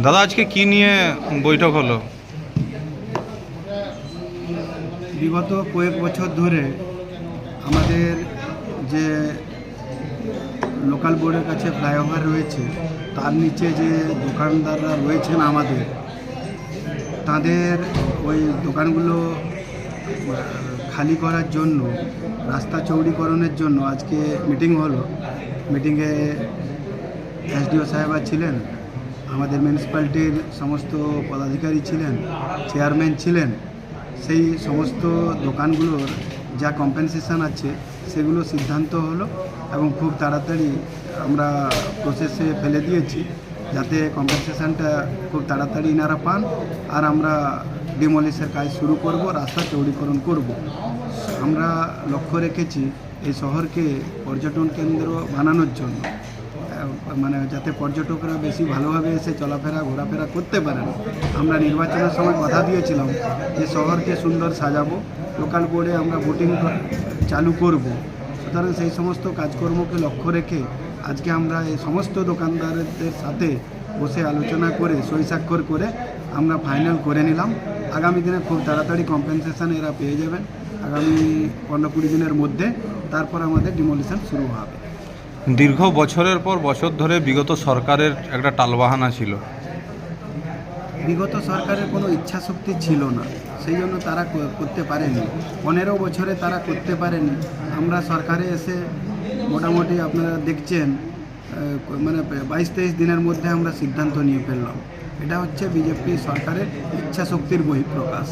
দাদা আজকে কি নিয়ে বৈঠক হলো? বিগত কয়েক বছর ধরে আমাদের যে লোকাল বোর্ডের কাছে ফ্লাইওভার রয়েছে, তার নিচে যে দোকানদাররা রয়েছেন আমাদের, তাদের ওই দোকানগুলো খালি করার জন্য, রাস্তা চৌড়িকরণের জন্য আজকে মিটিং হলো। মিটিংয়ে এসডিও সাহেবা ছিলেন, আমাদের মিউনিসিপ্যালিটির সমস্ত পদাধিকারী ছিলেন, চেয়ারম্যান ছিলেন। সেই সমস্ত দোকানগুলোর যা কম্পেনসেশন আছে সেগুলো সিদ্ধান্ত হলো এবং খুব তাড়াতাড়ি আমরা প্রসেসে ফেলে দিয়েছি, যাতে কম্পেনসেশনটা খুব তাড়াতাড়ি ইনারা পান আর আমরা ডিমলিশের কাজ শুরু করব, রাস্তা চৌড়িকরণ করব। আমরা লক্ষ্য রেখেছি এই শহরকে পর্যটন কেন্দ্র বানানোর জন্য, মানে যাতে পর্যটকরা বেশি ভালোভাবে এসে চলাফেরা ঘোরাফেরা করতে পারেন। আমরা নির্বাচনের সময় কথা দিয়েছিলাম যে শহরকে সুন্দর সাজাবো, লোকাল বোর্ডে আমরা ভোটিং চালু করব। সুতরাং সেই সমস্ত কাজকর্মকে লক্ষ্য রেখে আজকে আমরা এই সমস্ত দোকানদারদের সাথে বসে আলোচনা করে সই স্বাক্ষর করে আমরা ফাইনাল করে নিলাম। আগামী দিনে খুব তাড়াতাড়ি কম্পেনসেশন এরা পেয়ে যাবেন, আগামী 15-20 দিনের মধ্যে। তারপর আমাদের ডিমোলিশন শুরু হবে। দীর্ঘ বছরের পর বছর ধরে বিগত সরকারের একটা টালবাহানা ছিল। বিগত সরকারের কোনো ইচ্ছা শক্তি ছিল না, সেই জন্য তারা করতে পারেনি। 15 বছরে তারা করতে পারেনি। আমরা সরকারে এসে মোটামুটি আপনারা দেখছেন, মানে 22-23 দিনের মধ্যে আমরা সিদ্ধান্ত নিয়ে ফেললাম। এটা হচ্ছে বিজেপি সরকারের ইচ্ছা শক্তির বহিঃপ্রকাশ।